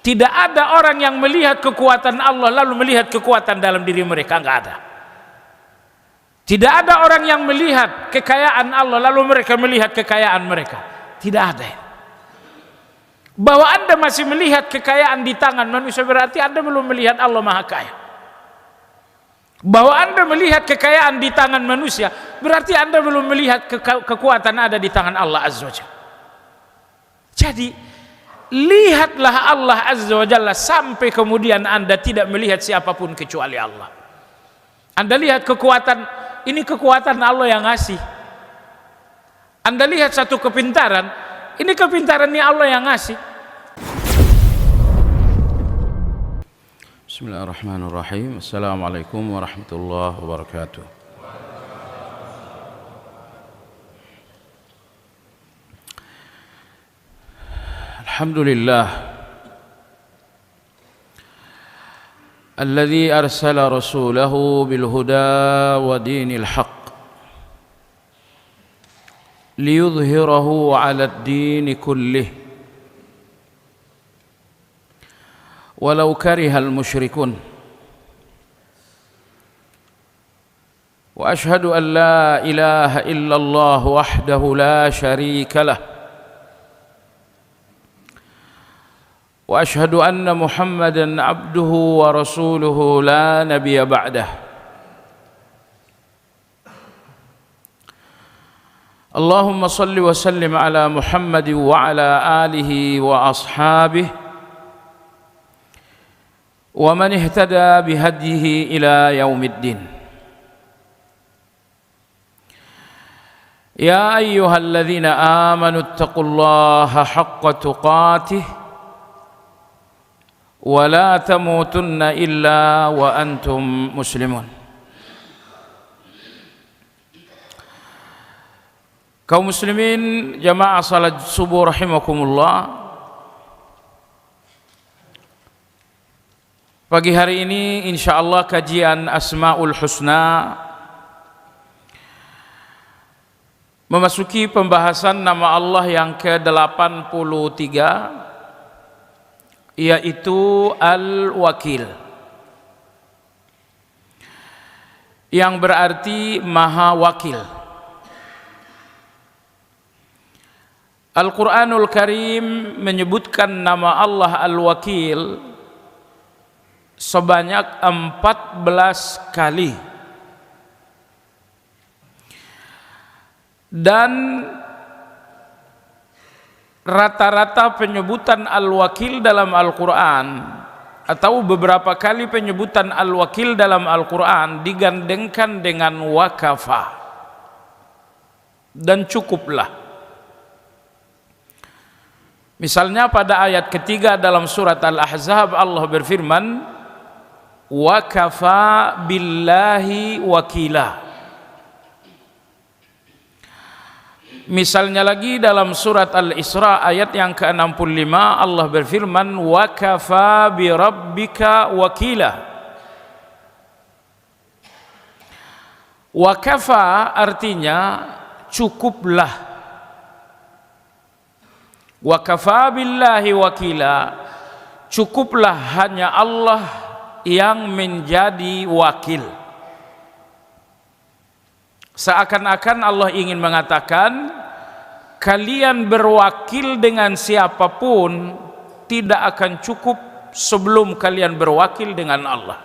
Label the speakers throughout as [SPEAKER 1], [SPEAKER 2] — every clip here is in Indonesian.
[SPEAKER 1] Tidak ada orang yang melihat kekuatan Allah lalu melihat kekuatan dalam diri mereka, enggak ada. Tidak ada orang yang melihat kekayaan Allah lalu mereka melihat kekayaan mereka. Tidak ada. Bahwa Anda masih melihat kekayaan di tangan manusia berarti Anda belum melihat Allah Maha Kaya. Bahwa Anda melihat kekayaan di tangan manusia berarti Anda belum melihat kekuatan ada di tangan Allah Azza wa Jalla. Jadi lihatlah Allah Azza wa Jalla sampai kemudian Anda tidak melihat siapapun kecuali Allah. Anda lihat kekuatan, ini kekuatan Allah yang ngasih. Anda lihat satu kepintaran, ini kepintarannya Allah yang ngasih.
[SPEAKER 2] Bismillahirrahmanirrahim. Assalamualaikum warahmatullahi wabarakatuh. Alhamdulillah alladzi arsala rasulahu bil huda wa dinil haqq liyudhhirahu 'ala ad-din kullih walau karihal musyrikun. Wa ashhadu an la ilaha illallah wahdahu la syarika lah wa ashhadu anna Muhammadan abduhu wa rasuluhu la nabiyya ba'dah. Allahumma salli wa sallim ala Muhammad wa ala alihi wa ashabihi wa man ihtada bihadyihi ila yaumiddin. Ya ayyuhalladzina amanu ittaqullaha haqqa tuqatih wa la tamutunna illa wa antum muslimun. Kaum muslimin jamaah salat subuh rahimakumullah. Pagi hari ini insyaallah kajian Asmaul Husna memasuki pembahasan nama Allah yang ke-83, yaitu Al-Wakil, yang berarti Maha Wakil. Al-Quranul Karim menyebutkan nama Allah Al-Wakil sebanyak 14 kali, dan rata-rata penyebutan Al-Wakil dalam Al-Quran atau beberapa kali penyebutan Al-Wakil dalam Al-Quran digandengkan dengan wakafa dan cukuplah. Misalnya pada ayat ketiga dalam surat Al-Ahzab Allah berfirman, wa kafa billahi wakila. Misalnya lagi dalam surat Al-Isra ayat yang ke-65 Allah berfirman, wa kafa bi rabbika wakila. Wa kafa artinya cukuplah. Wa kafa billahi wakila, cukuplah hanya Allah yang menjadi wakil. Seakan-akan Allah ingin mengatakan, kalian berwakil dengan siapapun tidak akan cukup sebelum kalian berwakil dengan Allah.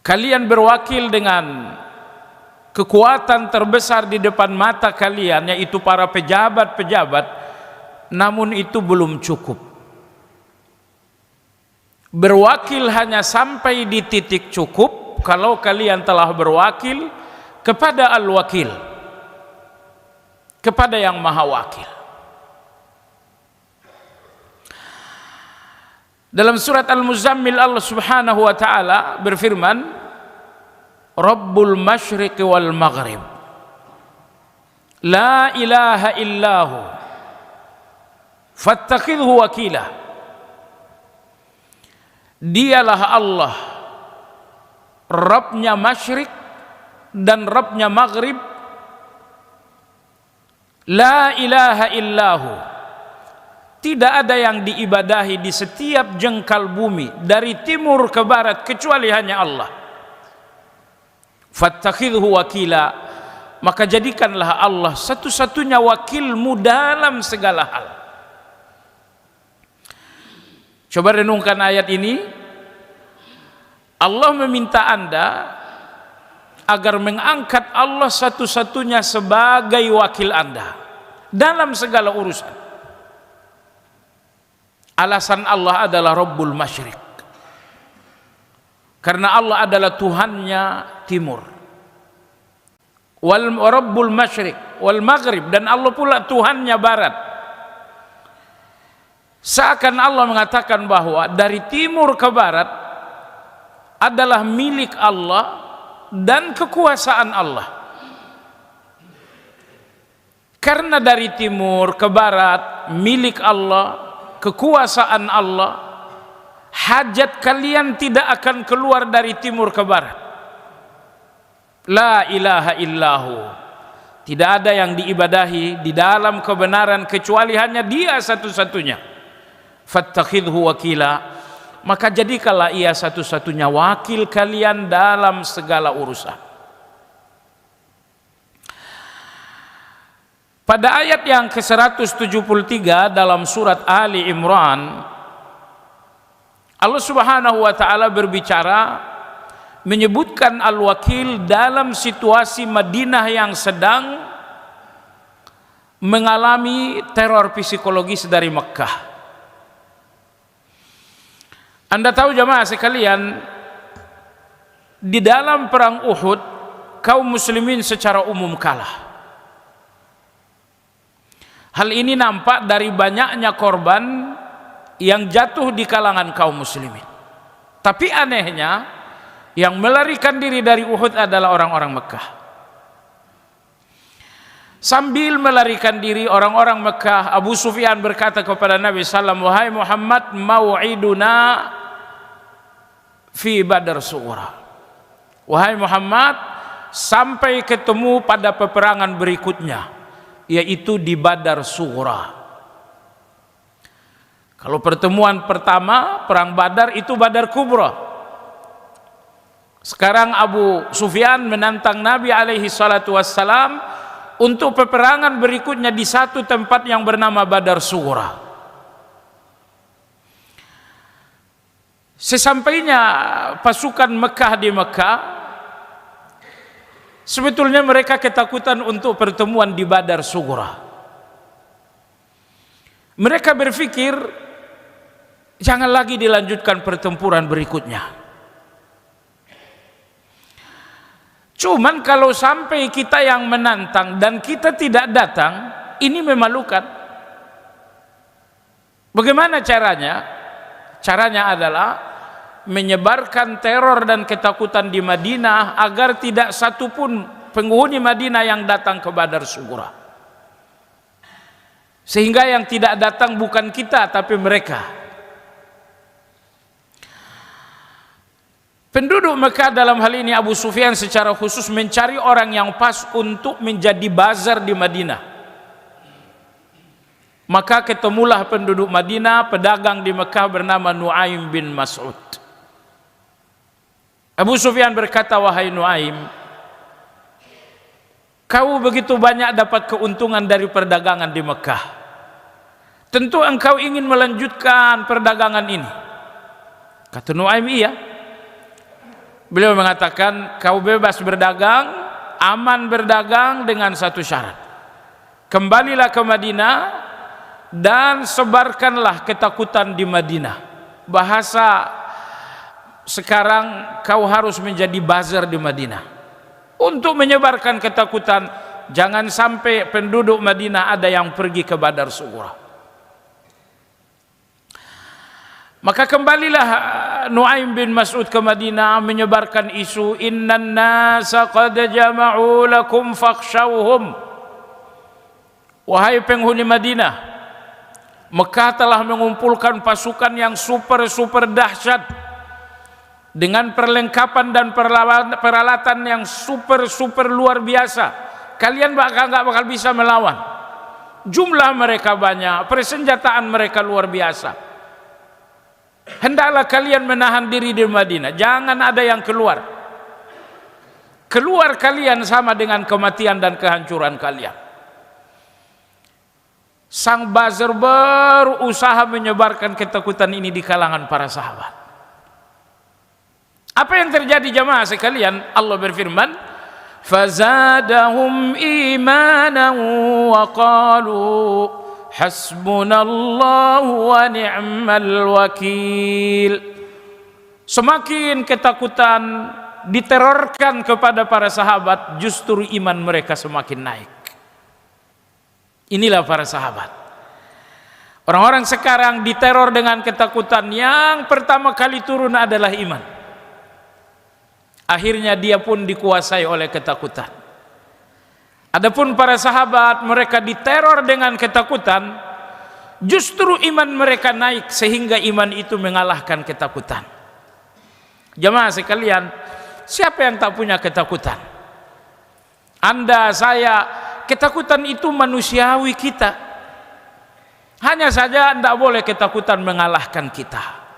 [SPEAKER 2] Kalian berwakil dengan kekuatan terbesar di depan mata kalian, yaitu para pejabat-pejabat, namun itu belum cukup. Berwakil hanya sampai di titik cukup kalau kalian telah berwakil kepada Al-Wakil, kepada yang Maha Wakil. Dalam surat Al-Muzammil Allah Subhanahu wa taala berfirman, Rabbul Masyriqi wal Maghrib la ilaha illahu fattakhidhu wakila. Dialah Allah, Rabbnya Masyriq dan Rabbnya Maghrib, la ilaha illahu, Tidak ada yang diibadahi di setiap jengkal bumi dari timur ke barat kecuali hanya Allah. Fattakhidhu wakila, maka jadikanlah Allah satu-satunya wakilmu dalam segala hal. Coba renungkan ayat ini. Allah meminta Anda agar mengangkat Allah satu-satunya sebagai wakil Anda dalam segala urusan. Alasan Allah adalah Rabbul Masyriq, karena Allah adalah Tuhannya timur. Wal Rabbul Masyriq wal Maghrib, dan Allah pula Tuhannya barat. Seakan Allah mengatakan bahwa dari timur ke barat adalah milik Allah dan kekuasaan Allah. Karena dari timur ke barat milik Allah, kekuasaan Allah, hajat kalian tidak akan keluar dari timur ke barat. La ilaha illahu, tidak ada yang diibadahi di dalam kebenaran kecuali hanya Dia satu-satunya. Fattakhidhu wakila, maka jadikanlah Ia satu-satunya wakil kalian dalam segala urusan. Pada ayat yang ke-173 dalam surat Ali Imran, Allah Subhanahu wa taala berbicara menyebutkan al-wakil dalam situasi Madinah yang sedang mengalami teror psikologis dari Mekah. Anda tahu jamaah sekalian, di dalam perang Uhud kaum muslimin secara umum kalah. Hal ini nampak dari banyaknya korban yang jatuh di kalangan kaum muslimin. Tapi anehnya, yang melarikan diri dari Uhud adalah orang-orang Mekah. Sambil melarikan diri orang-orang Mekah, Abu Sufyan berkata kepada Nabi SAW, "Wahai Muhammad, mau'iduna fi Badr Sughra." Wahai Muhammad, sampai ketemu pada peperangan berikutnya, yaitu di Badar Sughra. Kalau pertemuan pertama perang Badar itu Badar Kubra. Sekarang Abu Sufyan menantang Nabi alaihi salatu wassalam untuk peperangan berikutnya di satu tempat yang bernama Badar Sughra. Sesampainya pasukan Mekah di Mekah, sebetulnya mereka ketakutan untuk pertemuan di Badar Sughra. Mereka berpikir jangan lagi dilanjutkan pertempuran berikutnya. Cuman kalau sampai kita yang menantang dan kita tidak datang, ini memalukan. Bagaimana caranya? Caranya adalah menyebarkan teror dan ketakutan di Madinah agar tidak satupun penghuni Madinah yang datang ke Badar Sughra. Sehingga yang tidak datang bukan kita tapi mereka. Penduduk Mekah dalam hal ini Abu Sufyan secara khusus mencari orang yang pas untuk menjadi bazar di Madinah. Maka ketemulah penduduk Madinah pedagang di Mekah bernama Nuaim bin Mas'ud. Abu Sufyan berkata, "Wahai Nuaim, kau begitu banyak dapat keuntungan dari perdagangan di Mekah. Tentu engkau ingin melanjutkan perdagangan ini." Kata Nuaim, "Iya." Beliau mengatakan, "Kau bebas berdagang, aman berdagang dengan satu syarat. Kembalilah ke Madinah dan sebarkanlah ketakutan di Madinah. Bahasa sekarang kau harus menjadi bazar di Madinah untuk menyebarkan ketakutan. Jangan sampai penduduk Madinah ada yang pergi ke Badar Sughra." Maka kembalilah Nuaim bin Mas'ud ke Madinah menyebarkan isu, "Innan nasa qad jama'u lakum fakhshawhum." Wahai penghuni Madinah, Mekah telah mengumpulkan pasukan yang super dahsyat dengan perlengkapan dan peralatan yang super luar biasa. Kalian nggak bakal bisa melawan.
[SPEAKER 1] jumlah mereka banyak, persenjataan mereka luar biasa. Hendaklah kalian menahan diri di Madinah, jangan ada yang keluar. Keluar kalian sama dengan kematian dan kehancuran kalian. Sang buzzer berusaha menyebarkan ketakutan ini di kalangan para sahabat. Apa yang terjadi jamaah sekalian? Allah berfirman, fazadahum imanan wa qalu hasbunallahu wa ni'mal wakil. Semakin ketakutan diterorkan kepada para sahabat, justru iman mereka semakin naik. Inilah para sahabat. Orang-orang sekarang diteror dengan ketakutan, yang pertama kali turun adalah iman. Akhirnya dia pun dikuasai oleh ketakutan. Adapun para sahabat, mereka diteror dengan ketakutan, justru iman mereka naik sehingga iman itu mengalahkan ketakutan. Jemaah sekalian, siapa yang tak punya ketakutan? Anda, saya, ketakutan itu manusiawi kita. Hanya saja tidak boleh ketakutan mengalahkan kita.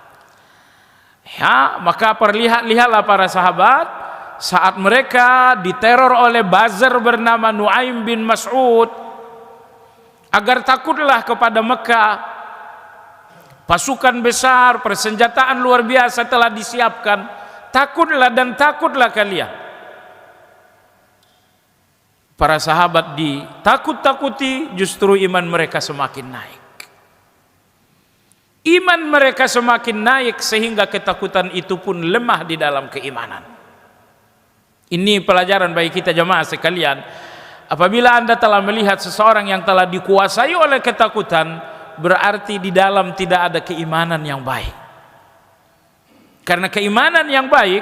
[SPEAKER 1] Ya, maka lihatlah para sahabat saat mereka diteror oleh buzzer bernama Nuaim bin Mas'ud, agar takutlah kepada Mekah. Pasukan besar, persenjataan luar biasa telah disiapkan. Takutlah dan takutlah kalian. Para sahabat ditakut-takuti, justru iman mereka semakin naik. Iman mereka semakin naik sehingga ketakutan itu pun lemah di dalam keimanan. Ini pelajaran bagi kita jemaah sekalian. Apabila Anda telah melihat seseorang yang telah dikuasai oleh ketakutan, berarti di dalam tidak ada keimanan yang baik. Karena keimanan yang baik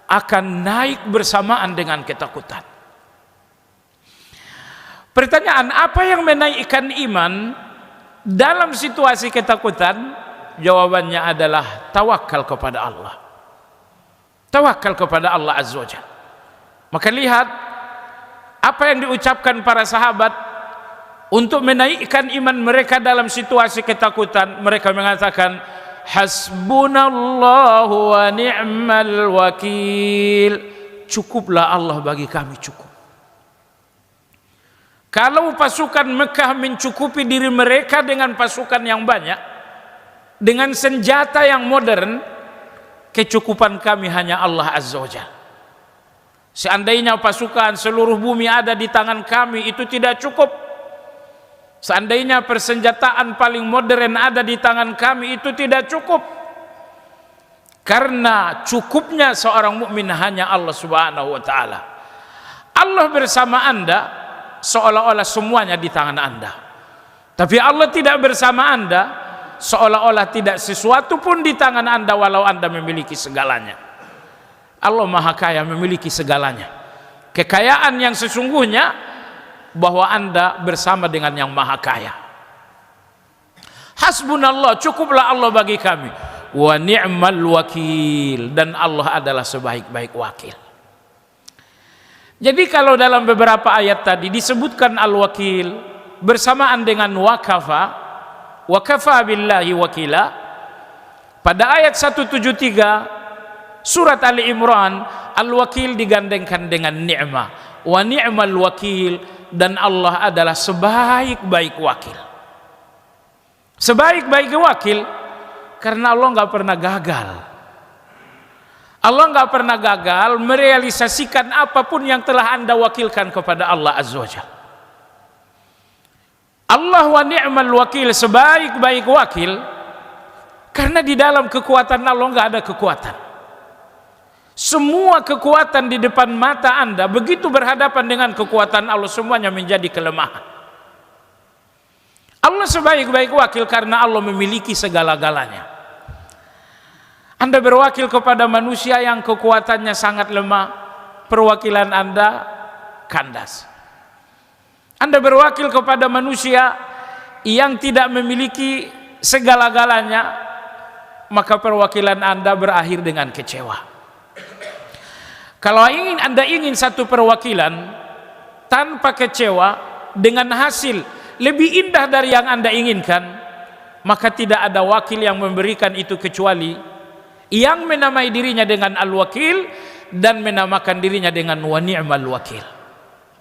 [SPEAKER 1] akan naik bersamaan dengan ketakutan. Pertanyaan, apa yang menaikkan iman dalam situasi ketakutan? Jawabannya adalah tawakal kepada Allah. Tawakal kepada Allah Azza wa Jalla. Maka lihat apa yang diucapkan para sahabat untuk menaikkan iman mereka dalam situasi ketakutan. Mereka mengatakan, hasbunallahu wa ni'mal wakil. Cukuplah Allah bagi kami, cukup. Kalau pasukan Mekah mencukupi diri mereka dengan pasukan yang banyak, dengan senjata yang modern, kecukupan kami hanya Allah Azza wa Jalla. Seandainya pasukan seluruh bumi ada di tangan kami, itu tidak cukup. Seandainya persenjataan paling modern ada di tangan kami, itu tidak cukup. Karena cukupnya seorang mukmin hanya Allah Subhanahu wa taala. Allah bersama Anda seolah-olah semuanya di tangan Anda. Tapi Allah tidak bersama Anda seolah-olah tidak sesuatu pun di tangan Anda walau Anda memiliki segalanya. Allah Maha Kaya, memiliki segalanya. Kekayaan yang sesungguhnya bahwa Anda bersama dengan yang Maha Kaya. Hasbunallah, cukuplah Allah bagi kami. Wa ni'mal wakil, dan Allah adalah sebaik-baik wakil. Jadi kalau dalam beberapa ayat tadi disebutkan al-wakil bersamaan dengan wakafa billahi wakila. Pada ayat 173 surat Ali Imran, al-wakil digandengkan dengan ni'mah. Wa ni'mal wakil, dan Allah adalah sebaik-baik wakil. Sebaik-baik wakil karena Allah nggak pernah gagal. Allah nggak pernah gagal merealisasikan apapun yang telah Anda wakilkan kepada Allah Azza wa Jalla. Allah wa ni'mal wakil, sebaik-baik wakil, karena di dalam kekuatan Allah nggak ada kekuatan. Semua kekuatan di depan mata Anda begitu berhadapan dengan kekuatan Allah, semuanya menjadi kelemahan. Allah sebaik-baik wakil karena Allah memiliki segala-galanya. Anda berwakil kepada manusia yang kekuatannya sangat lemah, perwakilan Anda kandas. Anda berwakil kepada manusia yang tidak memiliki segala-galanya, maka perwakilan Anda berakhir dengan kecewa. Kalau Anda ingin satu perwakilan tanpa kecewa, dengan hasil lebih indah dari yang Anda inginkan, maka tidak ada wakil yang memberikan itu kecuali yang menamai dirinya dengan Al-Wakil dan menamakan dirinya dengan wa ni'mal wakil.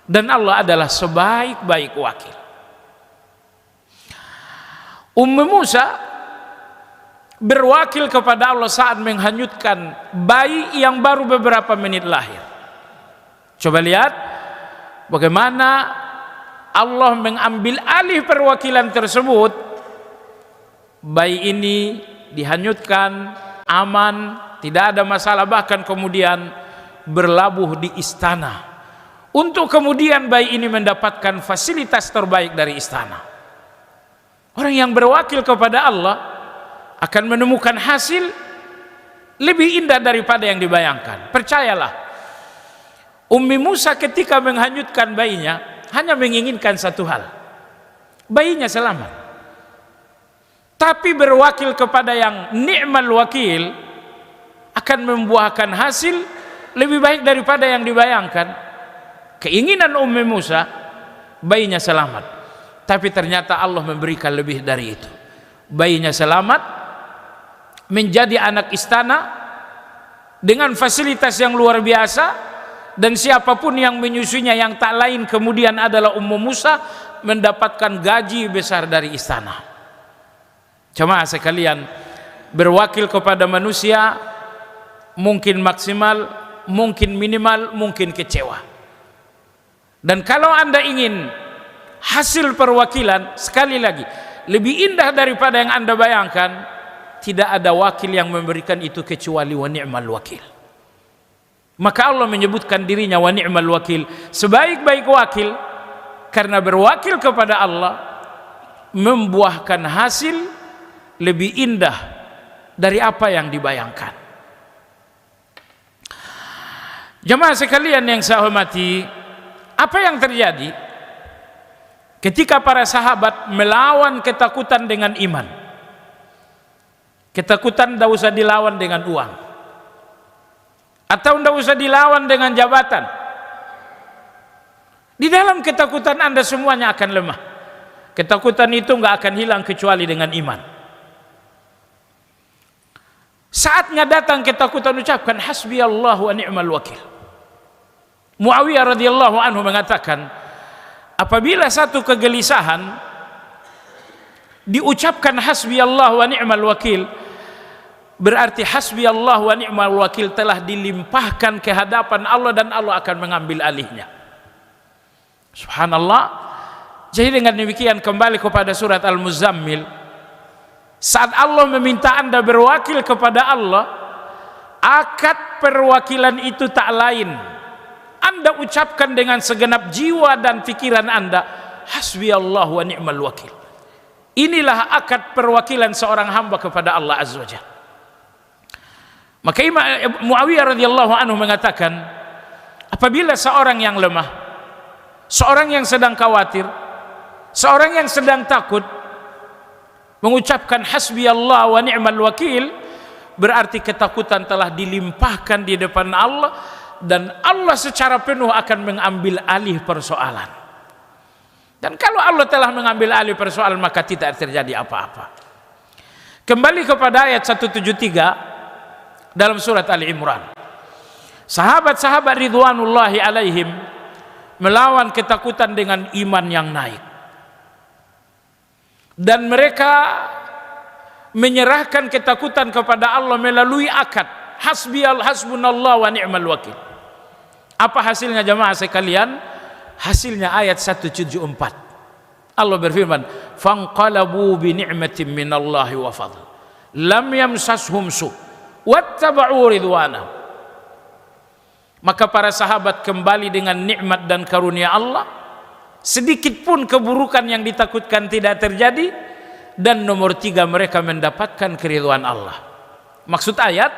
[SPEAKER 1] Dan Allah adalah sebaik-baik wakil. Ummu Musa berwakil kepada Allah saat menghanyutkan bayi yang baru beberapa menit lahir. Coba lihat bagaimana Allah mengambil alih perwakilan tersebut. Bayi ini dihanyutkan, aman, tidak ada masalah, bahkan kemudian berlabuh di istana untuk kemudian bayi ini mendapatkan fasilitas terbaik dari istana. Orang yang berwakil kepada Allah akan menemukan hasil lebih indah daripada yang dibayangkan. Percayalah, Ummi Musa ketika menghanyutkan bayinya hanya menginginkan satu hal, bayinya selamat. Tapi berwakil kepada yang ni'mal wakil akan membuahkan hasil lebih baik daripada yang dibayangkan. Keinginan Ummi Musa bayinya selamat, tapi ternyata Allah memberikan lebih dari itu. Bayinya selamat, menjadi anak istana dengan fasilitas yang luar biasa, dan siapapun yang menyusuinya yang tak lain kemudian adalah Ummu Musa mendapatkan gaji besar dari istana. Jemaah sekalian, berwakil kepada manusia mungkin maksimal, mungkin minimal, mungkin kecewa. Dan kalau Anda ingin hasil perwakilan, sekali lagi, lebih indah daripada yang Anda bayangkan, tidak ada wakil yang memberikan itu kecuali wa ni'mal wakil. Maka Allah menyebutkan dirinya wa ni'mal wakil, sebaik-baik wakil, karena berwakil kepada Allah membuahkan hasil lebih indah dari apa yang dibayangkan. Jemaah sekalian yang saya hormati, apa yang terjadi ketika para sahabat melawan ketakutan dengan iman? Ketakutan tidak usah dilawan dengan uang, atau tidak usah dilawan dengan jabatan. Di dalam ketakutan Anda semuanya akan lemah. Ketakutan itu nggak akan hilang kecuali dengan iman. Saatnya datang ketakutan, ucapkan hasbi Allah wa ni'mal wakil. Muawiyah radhiyallahu anhu mengatakan, apabila satu kegelisahan diucapkan hasbi Allah wa ni'mal wakil, berarti hasbi Allah wa ni'mal wakil telah dilimpahkan ke hadapan Allah dan Allah akan mengambil alihnya. Subhanallah. Jadi dengan demikian kembali kepada surat Al-Muzammil, saat Allah meminta Anda berwakil kepada Allah, akad perwakilan itu tak lain, Anda ucapkan dengan segenap jiwa dan pikiran Anda, hasbi Allah wa ni'mal wakil. Inilah akad perwakilan seorang hamba kepada Allah Azza wa Jalla. Maka Muawiyah radhiyallahu anhu mengatakan, apabila seorang yang lemah, seorang yang sedang khawatir, seorang yang sedang takut mengucapkan hasbi Allah wa ni'mal wakil, berarti ketakutan telah dilimpahkan di depan Allah dan Allah secara penuh akan mengambil alih persoalan. Dan kalau Allah telah mengambil alih persoalan, maka tidak terjadi apa-apa. Kembali kepada ayat 173 dalam surat Ali Imran. Sahabat-sahabat ridwanullahi alaihim melawan ketakutan dengan iman yang naik. Dan mereka menyerahkan ketakutan kepada Allah melalui akad hasbunallah wa ni'mal wakil. Apa hasilnya jemaah sekalian? Hasilnya ayat 174. Allah berfirman, fanqalabu bi ni'matin minallahi wa fadl lam yamsashum su wattaba'u ridwana. Maka para sahabat kembali dengan nikmat dan karunia Allah, sedikit pun keburukan yang ditakutkan tidak terjadi, dan nomor 3 mereka mendapatkan keridhaan Allah. Maksud ayat,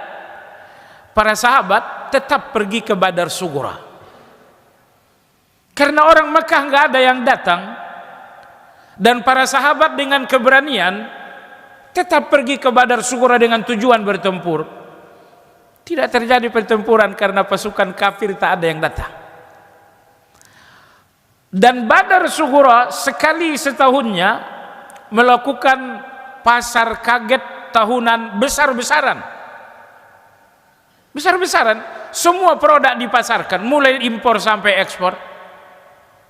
[SPEAKER 1] para sahabat tetap pergi ke Badar Sughra karena orang Mekah nggak ada yang datang, dan para sahabat dengan keberanian tetap pergi ke Badar Sughra dengan tujuan bertempur. Tidak terjadi pertempuran karena pasukan kafir tak ada yang datang. Dan Badar Sughra sekali setahunnya melakukan pasar kaget tahunan besar-besaran. Besar-besaran, semua produk dipasarkan, mulai impor sampai ekspor,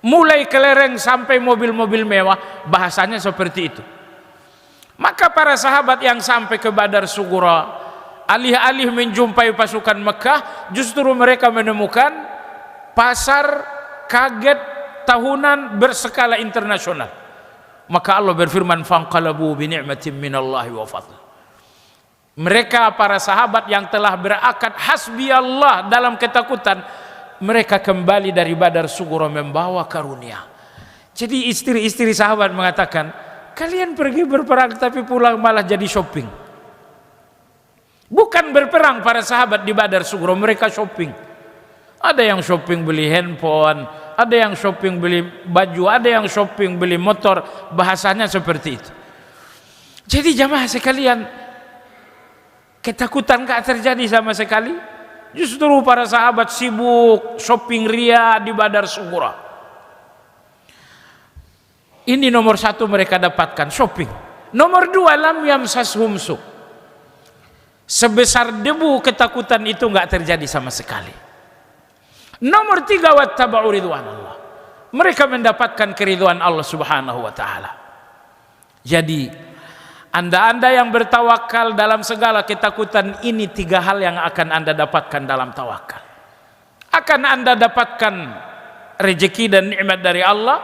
[SPEAKER 1] mulai kelereng sampai mobil-mobil mewah, bahasanya seperti itu. Maka para sahabat yang sampai ke Badar Sughra, alih-alih menjumpai pasukan Mekah, justru mereka menemukan pasar kaget tahunan berskala internasional. Maka Allah berfirman, fanqalabu bi ni'matin minallahi wa fadl. Mereka para sahabat yang telah berakad hasbi Allah dalam ketakutan, mereka kembali dari Badar Sughra membawa karunia. Jadi istri-istri sahabat mengatakan, kalian pergi berperang tapi pulang malah jadi shopping. Bukan berperang para sahabat di Badar Sughra, mereka shopping. Ada yang shopping beli handphone, ada yang shopping beli baju, ada yang shopping beli motor, bahasanya seperti itu. Jadi jamaah sekalian, ketakutan gak terjadi sama sekali. Justru para sahabat sibuk shopping ria di Badar Sughra. Ini nomor satu mereka dapatkan, shopping. Nomor dua, lam yamsashum su. Sebesar debu ketakutan itu gak terjadi sama sekali. Nomor tiga, wattaba'u ridwanallah. Mereka mendapatkan keridhaan Allah subhanahu wa ta'ala. Jadi Anda yang bertawakal dalam segala ketakutan, ini tiga hal yang akan Anda dapatkan dalam tawakal. Akan Anda dapatkan rezeki dan nikmat dari Allah.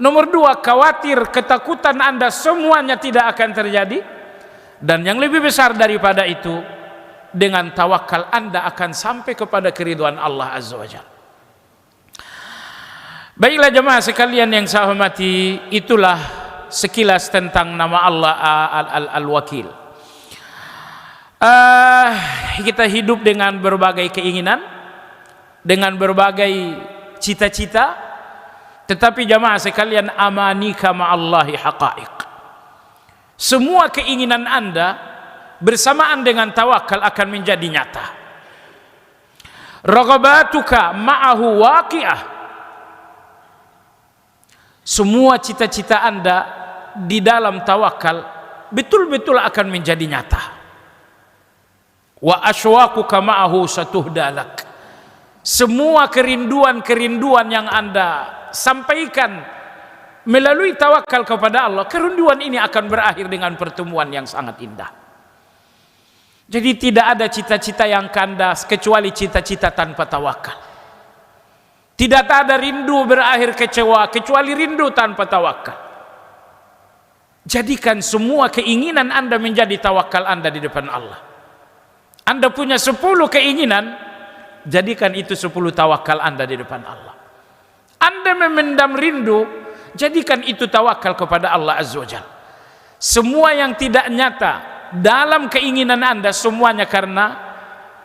[SPEAKER 1] Nomor dua, khawatir ketakutan Anda semuanya tidak akan terjadi. Dan yang lebih besar daripada itu, dengan tawakal Anda akan sampai kepada keridhaan Allah Azza wa Jalla. Baiklah jemaah sekalian yang saya hormati, itulah sekilas tentang nama Allah Al-Wakil. Kita hidup dengan berbagai keinginan, dengan berbagai cita-cita, tetapi jamaah sekalian, amanika ma'allahi haqa'iq. Semua keinginan Anda bersamaan dengan tawakal akan menjadi nyata. Raghabatuka ma'ahu waqi'ah. Semua cita-cita Anda di dalam tawakal betul-betul akan menjadi nyata. Wa ashwaquka ma'ahu satuhdalak. Semua kerinduan-kerinduan yang Anda sampaikan melalui tawakal kepada Allah, kerinduan ini akan berakhir dengan pertemuan yang sangat indah. Jadi tidak ada cita-cita yang kandas kecuali cita-cita tanpa tawakal. Tidak ada rindu berakhir kecewa kecuali rindu tanpa tawakal. Jadikan semua keinginan Anda menjadi tawakal Anda di depan Allah. Anda punya 10 keinginan, jadikan itu 10 tawakal Anda di depan Allah. Anda memendam rindu, jadikan itu tawakal kepada Allah Azza wa Jalla. Semua yang tidak nyata dalam keinginan Anda, semuanya karena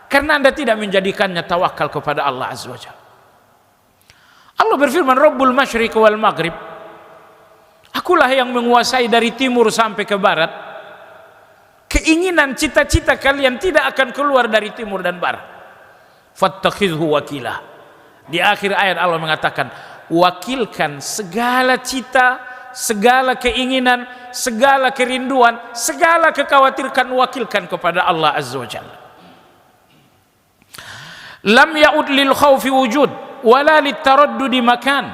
[SPEAKER 1] Anda tidak menjadikannya tawakal kepada Allah Azza wa Jalla. Allah berfirman, Rabbul Masyriq wal Maghrib. Akulah yang menguasai dari timur sampai ke barat. Keinginan cita-cita kalian tidak akan keluar dari timur dan barat. Fattakhidhu wakila. Di akhir ayat Allah mengatakan, wakilkan segala cita, segala keinginan, segala kerinduan, segala kekhawatiran, wakilkan kepada Allah Azza wa Jalla. Lam ya'ud lil khawfi wujud wala litaraddudi makan.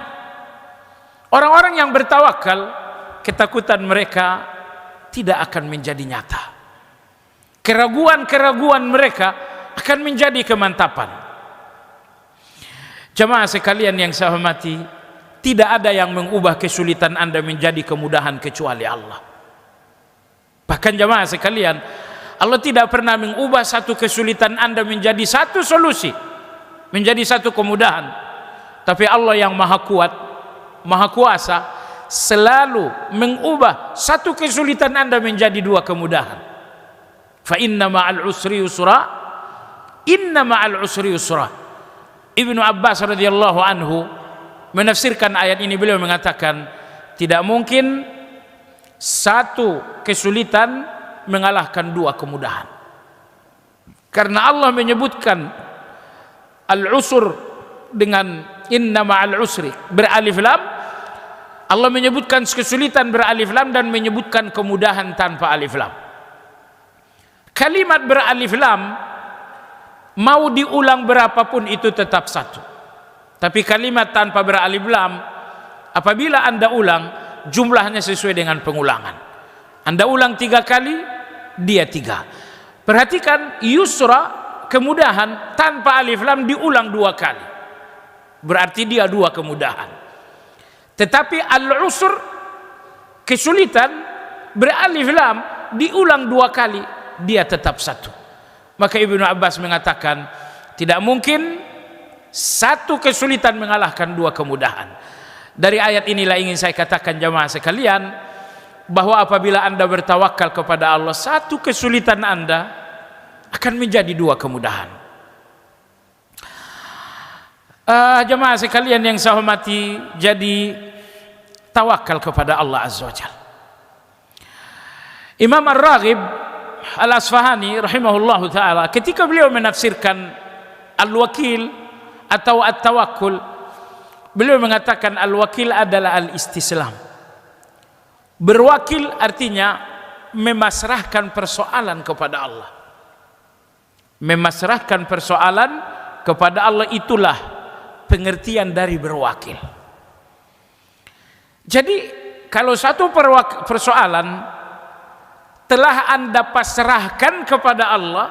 [SPEAKER 1] Orang-orang yang bertawakal, ketakutan mereka tidak akan menjadi nyata. Keraguan-keraguan mereka akan menjadi kemantapan. Jemaah sekalian yang saya hormati, tidak ada yang mengubah kesulitan Anda menjadi kemudahan kecuali Allah. Bahkan jemaah sekalian, Allah tidak pernah mengubah satu kesulitan Anda menjadi satu solusi, menjadi satu kemudahan. Tapi Allah yang maha kuat, maha kuasa, selalu mengubah satu kesulitan Anda menjadi 2 kemudahan. Fa inna ma'al usri yusra, inna ma'al usri yusra. Ibnu Abbas radhiyallahu anhu menafsirkan ayat ini, beliau mengatakan tidak mungkin satu kesulitan mengalahkan 2 kemudahan. Karena Allah menyebutkan al-usr dengan inna ma'al usri beralif lam, Allah menyebutkan kesulitan beralif lam dan menyebutkan kemudahan tanpa alif lam. Kalimat beralif lam mau diulang berapapun itu tetap satu. Tapi kalimat tanpa beralif lam, apabila Anda ulang, jumlahnya sesuai dengan pengulangan. Anda ulang 3 kali, dia 3. Perhatikan, yusra, kemudahan, tanpa alif lam diulang 2 kali. Berarti dia 2 kemudahan. Tetapi al-usr, kesulitan, beralif lam, diulang 2 kali, dia tetap 1. Maka Ibnu Abbas mengatakan, tidak mungkin 1 kesulitan mengalahkan 2 kemudahan. Dari ayat inilah ingin saya katakan jamaah sekalian, bahwa apabila Anda bertawakal kepada Allah, 1 kesulitan Anda akan menjadi 2 kemudahan. Jamaah sekalian yang saya hormati, jadi tawakal kepada Allah Azza wa Jalla. Imam Ar-Raghib Al-Asfahani rahimahullahu ta'ala, ketika beliau menafsirkan al-wakil atau at-tawakkul, beliau mengatakan al-wakil adalah al-istislam. Berwakil artinya memasrahkan persoalan kepada Allah. Memasrahkan persoalan kepada Allah, itulah pengertian dari berwakil. Jadi kalau satu persoalan telah Anda pasrahkan kepada Allah,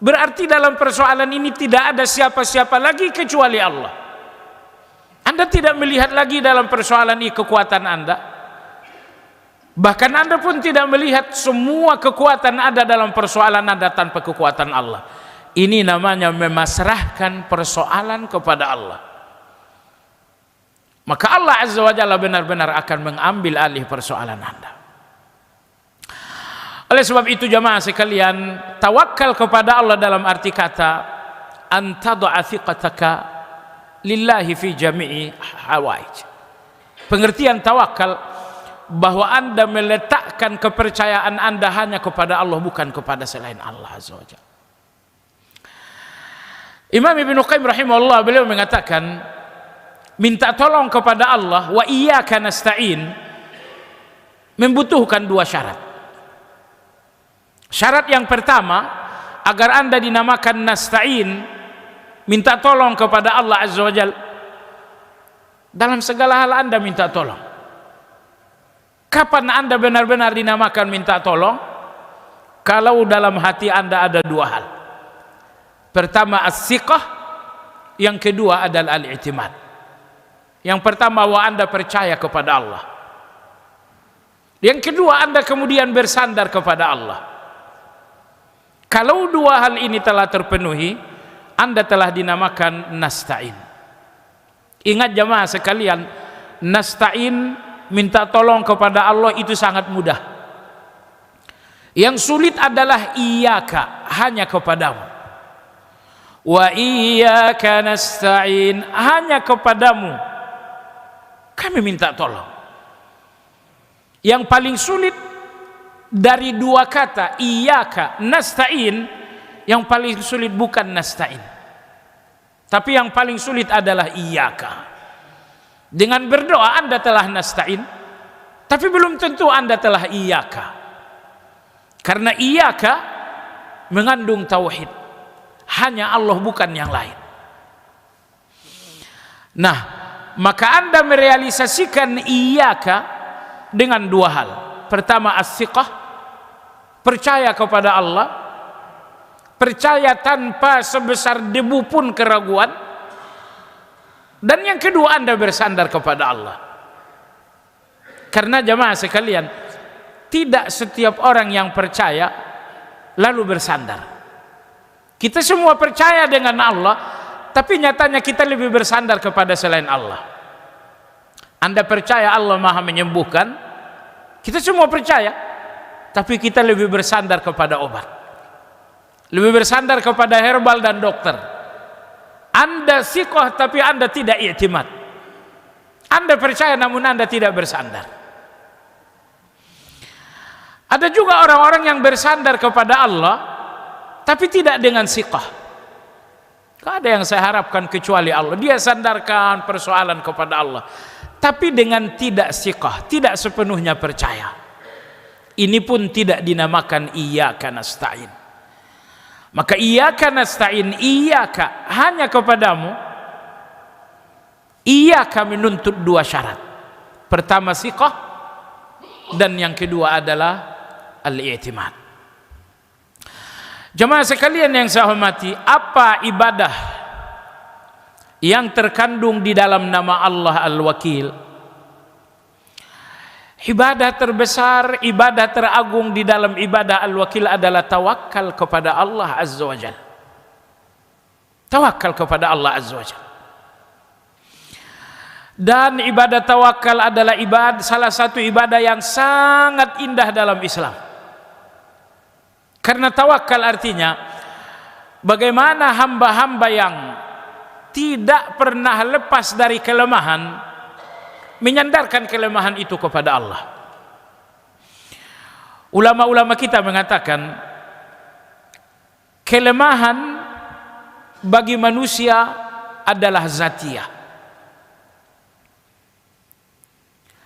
[SPEAKER 1] berarti dalam persoalan ini tidak ada siapa-siapa lagi kecuali Allah. Anda tidak melihat lagi dalam persoalan ini kekuatan Anda. Bahkan Anda pun tidak melihat semua kekuatan ada dalam persoalan Anda tanpa kekuatan Allah. Ini namanya memasrahkan persoalan kepada Allah. Maka Allah Azza wa Jalla benar-benar akan mengambil alih persoalan Anda. Oleh sebab itu jamaah sekalian, tawakal kepada Allah dalam arti kata antad'a thiqataka lillahi fi jami'i hawaij. Pengertian tawakal bahwa Anda meletakkan kepercayaan Anda hanya kepada Allah, bukan kepada selain Allah Azza wa Jalla. Imam Ibnu Qayyim rahimahullah, beliau mengatakan minta tolong kepada Allah wa iyyaka nasta'in membutuhkan 2 syarat. Syarat yang pertama, agar Anda dinamakan nasta'in, minta tolong kepada Allah Azza wa Jalla, dalam segala hal Anda minta tolong. Kapan Anda benar-benar dinamakan minta tolong? Kalau dalam hati Anda ada 2 hal. Pertama as-siqah, yang kedua adalah al-i'timad. Yang pertama, bahwa Anda percaya kepada Allah. Yang kedua, Anda kemudian bersandar kepada Allah. Kalau 2 hal ini telah terpenuhi, Anda telah dinamakan nasta'in. Ingat jamaah sekalian, nasta'in, minta tolong kepada Allah, itu sangat mudah. Yang sulit adalah iyyaka, hanya kepadamu. Wa iyyaka nasta'in, hanya kepadamu kami minta tolong. Yang paling sulit dari 2 kata iyyaka nasta'in, yang paling sulit bukan nasta'in, tapi yang paling sulit adalah iyyaka. Dengan berdoa Anda telah nasta'in, tapi belum tentu Anda telah iyyaka, karena iyyaka mengandung tauhid, hanya Allah bukan yang lain. Nah, maka Anda merealisasikan iyyaka dengan 2 hal. Pertama as-siqah, percaya kepada Allah, percaya tanpa sebesar debu pun keraguan. Dan yang kedua, Anda bersandar kepada Allah. Karena jamaah sekalian, tidak setiap orang yang percaya lalu bersandar. Kita semua percaya dengan Allah, tapi nyatanya kita lebih bersandar kepada selain Allah. Anda percaya Allah Maha menyembuhkan, kita semua percaya, tapi kita lebih bersandar kepada obat, lebih bersandar kepada herbal dan dokter. Anda siqah tapi Anda tidak i'timad. Anda percaya namun Anda tidak bersandar. Ada juga orang-orang yang bersandar kepada Allah tapi tidak dengan siqah. Tidak ada yang saya harapkan kecuali Allah. Dia sandarkan persoalan kepada Allah, tapi dengan tidak siqah, tidak sepenuhnya percaya. Ini pun tidak dinamakan iyyaka nasta'in. Maka iyyaka nasta'in, iyyaka hanya kepadamu, iyyaka menuntut dua syarat. Pertama siqah, dan yang kedua adalah al-i'timad. Jemaah sekalian yang saya hormati, apa ibadah yang terkandung di dalam nama Allah Al-Wakil? Ibadah terbesar, ibadah teragung di dalam ibadah Al-Wakil adalah tawakal kepada Allah Azza wa Jalla. Tawakal kepada Allah Azza wa Jalla. Dan ibadah tawakal adalah salah satu ibadah yang sangat indah dalam Islam. Karena tawakal artinya bagaimana hamba-hamba yang tidak pernah lepas dari kelemahan menyandarkan kelemahan itu kepada Allah. Ulama-ulama kita mengatakan kelemahan bagi manusia adalah zatiyah,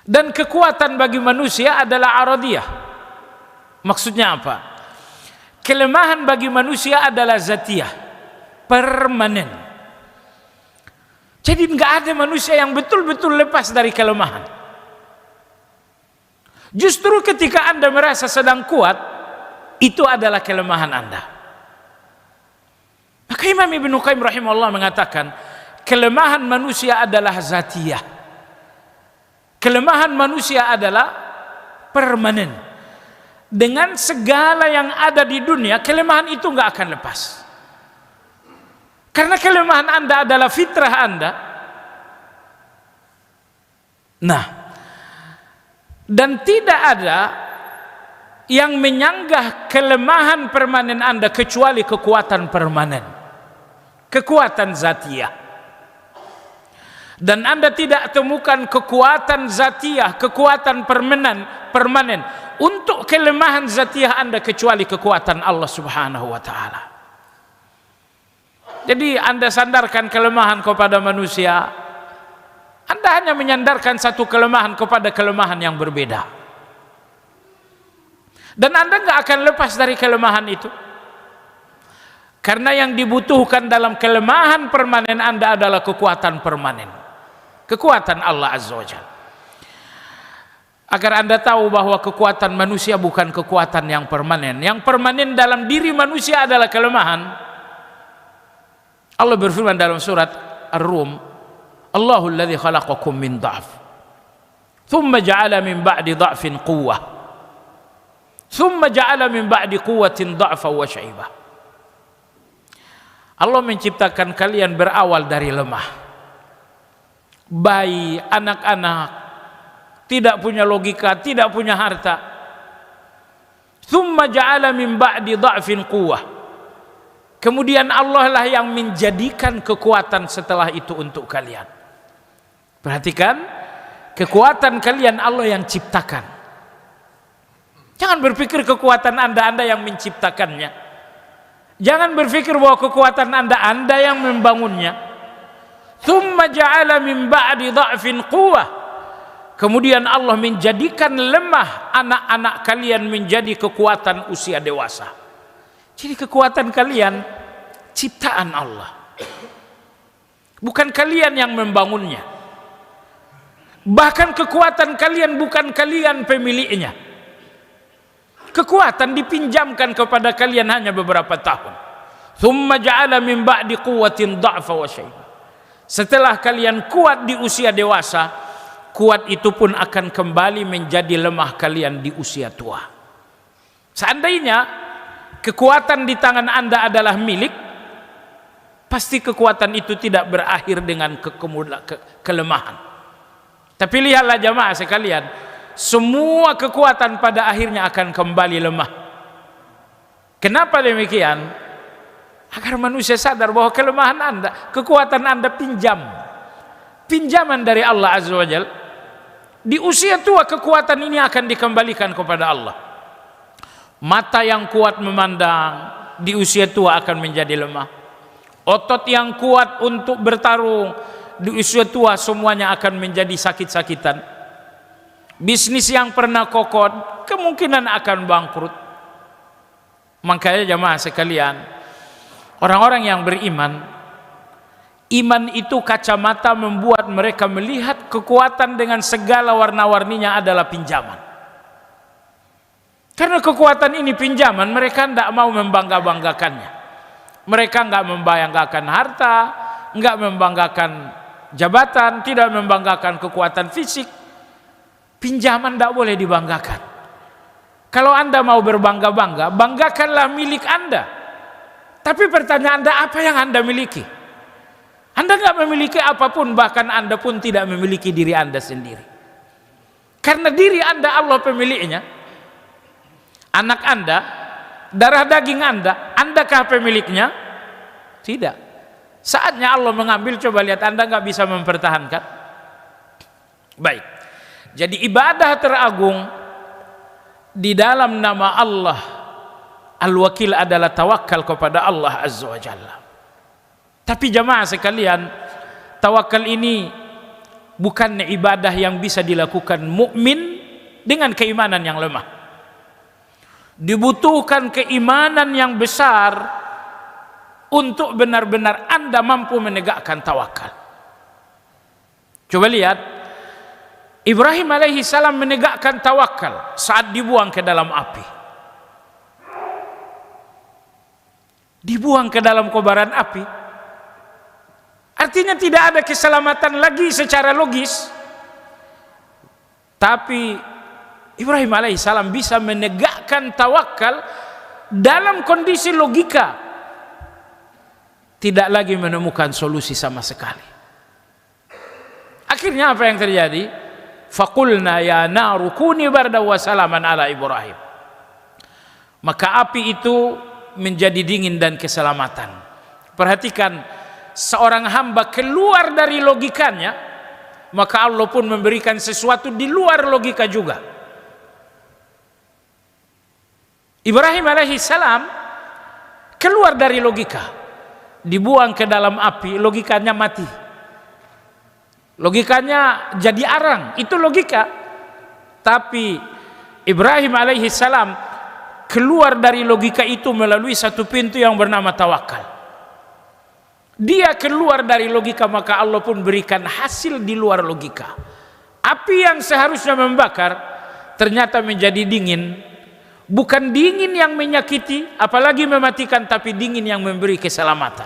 [SPEAKER 1] dan kekuatan bagi manusia adalah aradiyah. Maksudnya apa? Kelemahan bagi manusia adalah zatiyah, permanen. Jadi nggak ada manusia yang betul-betul lepas dari kelemahan. Justru ketika Anda merasa sedang kuat, itu adalah kelemahan Anda. Maka Imam Ibnu Qayyim rahimahullah mengatakan, kelemahan manusia adalah zatiyah. Kelemahan manusia adalah permanen. Dengan segala yang ada di dunia, kelemahan itu nggak akan lepas. Karena kelemahan Anda adalah fitrah Anda. Nah, dan tidak ada yang menyanggah kelemahan permanen Anda kecuali kekuatan permanen, kekuatan zatiyah. Dan Anda tidak temukan kekuatan zatiyah, kekuatan permanen untuk kelemahan zatiyah Anda kecuali kekuatan Allah Subhanahu wa taala. Jadi Anda sandarkan kelemahan kepada manusia, Anda hanya menyandarkan satu kelemahan kepada kelemahan yang berbeda. Dan Anda nggak akan lepas dari kelemahan itu. Karena yang dibutuhkan dalam kelemahan permanen Anda adalah kekuatan permanen, kekuatan Allah Azza wa Jalla. Agar Anda tahu bahwa kekuatan manusia bukan kekuatan yang permanen. Yang permanen dalam diri manusia adalah kelemahan. Allah berfirman dalam surat Ar-Rum, Allahul ladzi khalaqakum min dha'f, thumma ja'ala min ba'di dha'fin quwwah, thumma ja'ala min ba'di quwwatin dha'fa wa syaibah. Allah menciptakan kalian berawal dari lemah. Bayi, anak-anak, tidak punya logika, tidak punya harta. Thumma ja'ala min ba'di dha'fin quwwah. Kemudian Allah lah yang menjadikan kekuatan setelah itu untuk kalian. Perhatikan, kekuatan kalian Allah yang ciptakan. Jangan berpikir kekuatan Anda yang menciptakannya. Jangan berpikir bahwa kekuatan Anda yang membangunnya. Thumma ja'ala min ba'di dha'fin quwwah. Kemudian Allah menjadikan lemah anak-anak kalian menjadi kekuatan usia dewasa. Jadi kekuatan kalian ciptaan Allah, bukan kalian yang membangunnya. Bahkan kekuatan kalian bukan kalian pemiliknya. Kekuatan dipinjamkan kepada kalian hanya beberapa tahun. Thumma ja'ala min ba'di quwwatin dha'fa wa syaibah. Setelah kalian kuat di usia dewasa, kuat itu pun akan kembali menjadi lemah kalian di usia tua. Seandainya kekuatan di tangan Anda adalah milik, pasti kekuatan itu tidak berakhir dengan kelemahan. Tapi lihatlah jamaah sekalian, semua kekuatan pada akhirnya akan kembali lemah. Kenapa demikian? Agar manusia sadar bahwa kelemahan Anda, kekuatan Anda pinjaman dari Allah Azza wa Jalla. Di usia tua kekuatan ini akan dikembalikan kepada Allah. Mata yang kuat memandang di usia tua akan menjadi lemah. Otot yang kuat untuk bertarung di usia tua semuanya akan menjadi sakit-sakitan. Bisnis yang pernah kokoh kemungkinan akan bangkrut. Makanya jamaah sekalian, orang-orang yang beriman, iman itu kacamata membuat mereka melihat kekuatan dengan segala warna-warninya adalah pinjaman. Karena kekuatan ini pinjaman, mereka tidak mau membangga-banggakannya. Mereka enggak membanggakan harta, enggak membanggakan jabatan, tidak membanggakan kekuatan fisik. Pinjaman tidak boleh dibanggakan. Kalau Anda mau berbangga-bangga, banggakanlah milik Anda. Tapi pertanyaan Anda, apa yang Anda miliki? Anda enggak memiliki apapun, bahkan Anda pun tidak memiliki diri Anda sendiri. Karena diri Anda Allah pemiliknya. Anak Anda, darah daging Anda, Andakah pemiliknya? Tidak. Saatnya Allah mengambil, coba lihat, Anda nggak bisa mempertahankan. Baik. Jadi ibadah teragung di dalam nama Allah Al-Wakil adalah tawakal kepada Allah Azza wa Jalla. Tapi jamaah sekalian, tawakal ini bukan ibadah yang bisa dilakukan mukmin dengan keimanan yang lemah. Dibutuhkan keimanan yang besar untuk benar-benar Anda mampu menegakkan tawakal. Coba lihat, Ibrahim alaihi salam menegakkan tawakal saat dibuang ke dalam api. Dibuang ke dalam kobaran api. Artinya tidak ada keselamatan lagi secara logis. Tapi Ibrahim alaihissalam bisa menegakkan tawakal dalam kondisi logika, tidak lagi menemukan solusi sama sekali. Akhirnya apa yang terjadi? Faqulna ya naru kuni barda wa salaman ala Ibrahim. Maka api itu menjadi dingin dan keselamatan. Perhatikan, seorang hamba keluar dari logikanya, maka Allah pun memberikan sesuatu di luar logika juga. Ibrahim alaihissalam keluar dari logika, dibuang ke dalam api, logikanya mati, logikanya jadi arang, itu logika. Tapi Ibrahim alaihissalam keluar dari logika itu melalui satu pintu yang bernama tawakal. Dia keluar dari logika, maka Allah pun berikan hasil di luar logika. Api yang seharusnya membakar ternyata menjadi dingin. Bukan dingin yang menyakiti, apalagi mematikan, tapi dingin yang memberi keselamatan.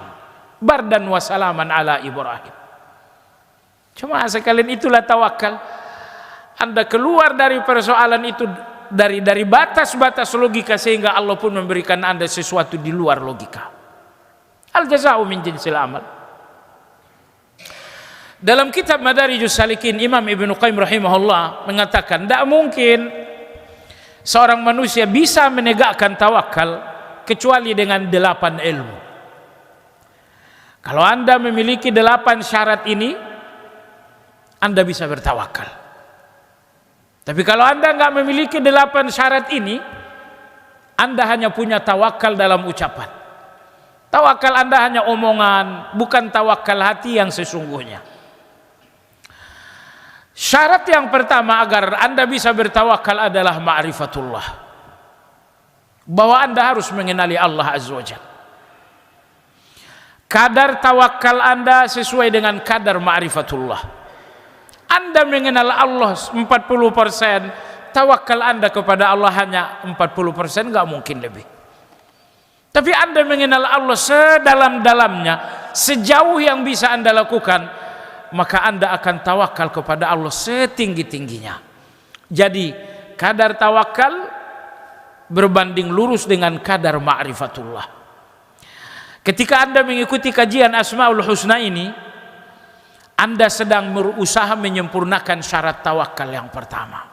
[SPEAKER 1] Bardan wa salaman ala Ibrahim. Cuma sekalian, itulah tawakal. Anda keluar dari persoalan itu, dari batas-batas logika, sehingga Allah pun memberikan Anda sesuatu di luar logika. Al jaza'u min jinsil amal. Dalam kitab Madarijus Salikin, Imam Ibnu Qayyim rahimahullah mengatakan, tidak mungkin seorang manusia bisa menegakkan tawakal kecuali dengan 8 ilmu. Kalau Anda memiliki 8 syarat ini, Anda bisa bertawakal. Tapi kalau Anda nggak memiliki 8 syarat ini, Anda hanya punya tawakal dalam ucapan. Tawakal Anda hanya omongan, bukan tawakal hati yang sesungguhnya. Syarat yang pertama agar Anda bisa bertawakal adalah ma'rifatullah. Bahwa Anda harus mengenali Allah Azza wa Jalla. Kadar tawakal Anda sesuai dengan kadar ma'rifatullah. Anda mengenal Allah 40%, tawakal Anda kepada Allah hanya 40%, nggak mungkin lebih. Tapi Anda mengenal Allah sedalam-dalamnya, sejauh yang bisa Anda lakukan, maka Anda akan tawakal kepada Allah setinggi-tingginya. Jadi kadar tawakal berbanding lurus dengan kadar ma'rifatullah. Ketika Anda mengikuti kajian Asmaul Husna ini, Anda sedang berusaha menyempurnakan syarat tawakal yang pertama.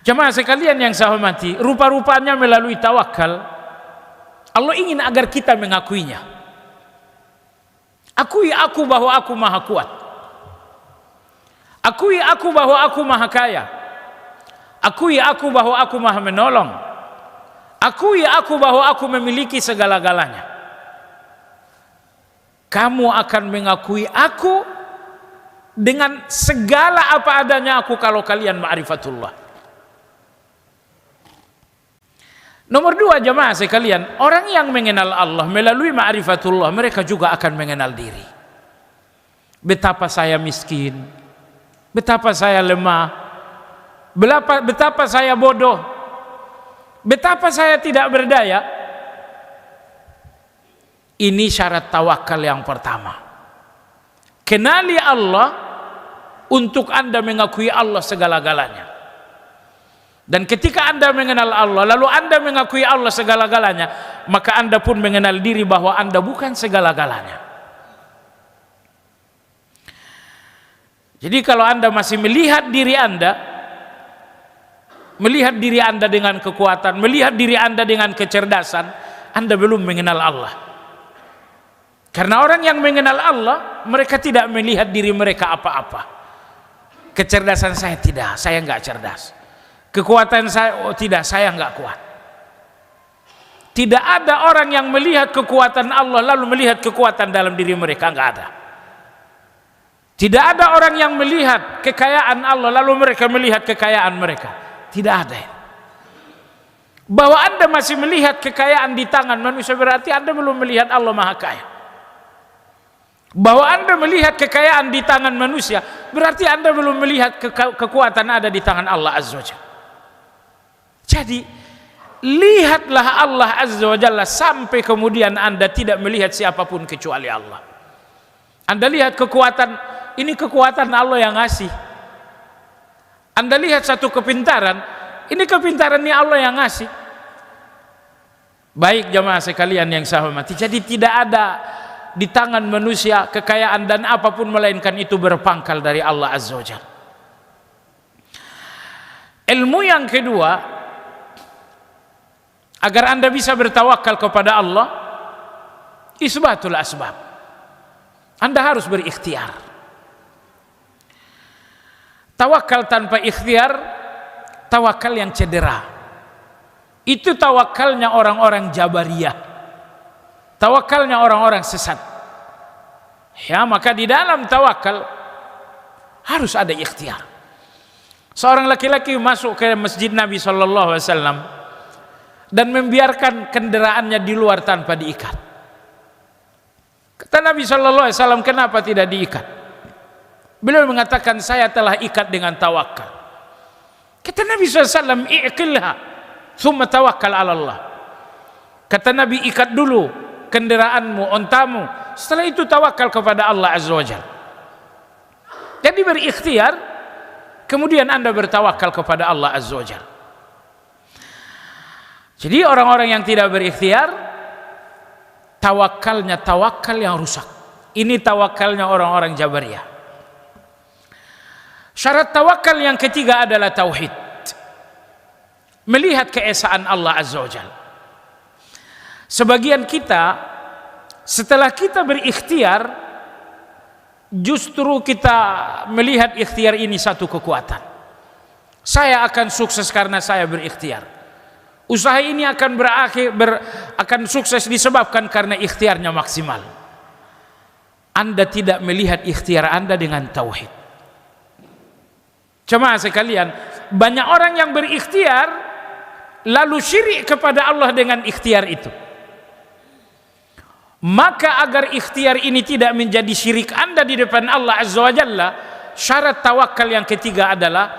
[SPEAKER 1] Jemaah sekalian yang saya hormati, rupa-rupanya melalui tawakal Allah ingin agar kita mengakuinya. Akui aku bahwa aku maha kuat. Akui aku bahwa aku maha kaya. Akui aku bahwa aku maha menolong. Akui aku bahwa aku memiliki segala-galanya. kamu akan mengakui aku dengan segala apa adanya aku kalau kalian ma'rifatullah. Nomor dua, jamaah sekalian, orang yang mengenal Allah melalui ma'rifatullah, mereka juga akan mengenal diri. Betapa saya miskin, betapa saya lemah, betapa saya bodoh, betapa saya tidak berdaya. Ini syarat tawakal yang pertama. Kenali Allah untuk Anda mengakui Allah segala-galanya. Dan ketika Anda mengenal Allah, lalu Anda mengakui Allah segala-galanya, maka Anda pun mengenal diri bahwa Anda bukan segala-galanya. Jadi kalau Anda masih melihat diri Anda dengan kekuatan, melihat diri Anda dengan kecerdasan, Anda belum mengenal Allah. Karena orang yang mengenal Allah, mereka tidak melihat diri mereka apa-apa. Kecerdasan saya tidak, saya enggak cerdas. Kekuatan saya, oh tidak, saya enggak kuat. Tidak ada orang yang melihat kekuatan Allah lalu melihat kekuatan dalam diri mereka, enggak ada. Tidak ada orang yang melihat kekayaan Allah lalu mereka melihat kekayaan mereka. Tidak ada. Bahwa Anda masih melihat kekayaan di tangan manusia berarti Anda belum melihat Allah Maha Kaya. Bahwa Anda melihat kekayaan di tangan manusia berarti Anda belum melihat kekuatan ada di tangan Allah Azza wa Jalla. Jadi lihatlah Allah Azza wa Jalla sampai kemudian Anda tidak melihat siapapun kecuali Allah. Anda lihat kekuatan, ini kekuatan Allah yang ngasih. Anda lihat satu kepintaran, ini kepintarannya Allah yang ngasih. Baik jamaah sekalian yang saya hormati, jadi tidak ada di tangan manusia kekayaan dan apapun melainkan itu berpangkal dari Allah Azza wa Jalla. Ilmu yang kedua, agar Anda bisa bertawakal kepada Allah, isbatul asbab. Anda harus berikhtiar. Tawakal tanpa ikhtiar, tawakal yang cedera. Itu tawakalnya orang-orang Jabariyah, tawakalnya orang-orang sesat. Ya, maka di dalam tawakal harus ada ikhtiar. Seorang laki-laki masuk ke masjid Nabi SAW dan membiarkan kendaraannya di luar tanpa diikat. Kata Nabi SAW, kenapa tidak diikat? Beliau mengatakan, saya telah ikat dengan tawakal. Kata Nabi SAW, i'qilha thumma tawakkal ala Allah. Kata Nabi, ikat dulu kendaraanmu, ontamu, setelah itu tawakal kepada Allah Azza wa Jalla. Jadi berikhtiar, kemudian Anda bertawakal kepada Allah Azza wa Jalla. Jadi orang-orang yang tidak berikhtiar, tawakalnya tawakal yang rusak. Ini tawakalnya orang-orang Jabariyah. Syarat tawakal yang ketiga adalah tauhid. Melihat keesaan Allah Azza wa Jalla. Sebagian kita, setelah kita berikhtiar, justru kita melihat ikhtiar ini satu kekuatan. Saya akan sukses karena saya berikhtiar. Usaha ini akan akan sukses disebabkan karena ikhtiarnya maksimal. Anda tidak melihat ikhtiar Anda dengan tauhid. Jemaah sekalian, banyak orang yang berikhtiar lalu syirik kepada Allah dengan ikhtiar itu. Maka agar ikhtiar ini tidak menjadi syirik Anda di depan Allah Azza wa Jalla, syarat tawakal yang ketiga adalah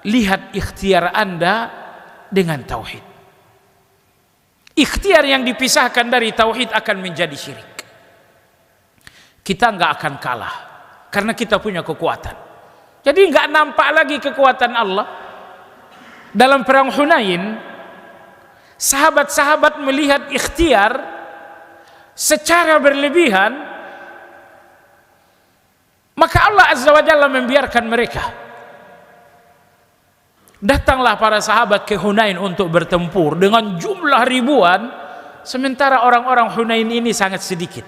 [SPEAKER 1] lihat ikhtiar Anda dengan tauhid. Ikhtiar yang dipisahkan dari tauhid akan menjadi syirik. Kita nggak akan kalah karena kita punya kekuatan. Jadi nggak nampak lagi kekuatan Allah. Dalam perang Hunain, sahabat-sahabat melihat ikhtiar secara berlebihan, maka Allah Azza wa Jalla membiarkan mereka. Datanglah para sahabat ke Hunain untuk bertempur dengan jumlah ribuan, sementara orang-orang Hunain ini sangat sedikit.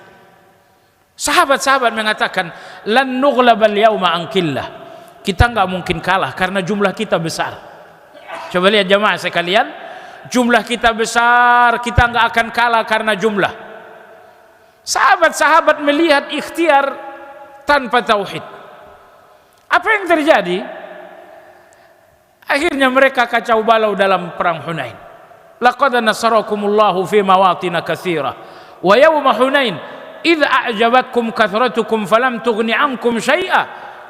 [SPEAKER 1] Sahabat-sahabat mengatakan, lan nughlabal yauma an qillah. Kita nggak mungkin kalah karena jumlah kita besar. Coba lihat jemaah sekalian, jumlah kita besar, kita nggak akan kalah karena jumlah. Sahabat-sahabat melihat ikhtiar tanpa tauhid. Apa yang terjadi? Akhirnya mereka kacau balau dalam perang Hunain. Laqad nasarakumullahu fi mawatin katsirah wa yawma Hunain idz a'jabatkum kathratukum falam tughni 'ankum syai'a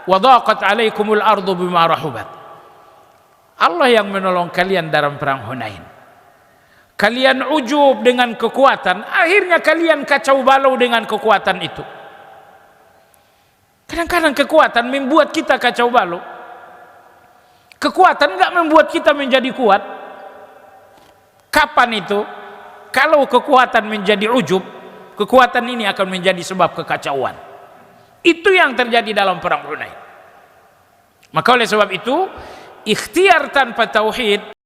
[SPEAKER 1] wa dhaqat 'alaikumul ardu bima rahubat. Allah yang menolong kalian dalam perang Hunain. Kalian ujub dengan kekuatan, akhirnya kalian kacau balau dengan kekuatan itu. Kadang-kadang kekuatan membuat kita kacau balau. Kekuatan enggak membuat kita menjadi kuat. Kapan itu? Kalau kekuatan menjadi ujub, kekuatan ini akan menjadi sebab kekacauan. Itu yang terjadi dalam perang Hunain. Maka oleh sebab itu, ikhtiar tanpa tauhid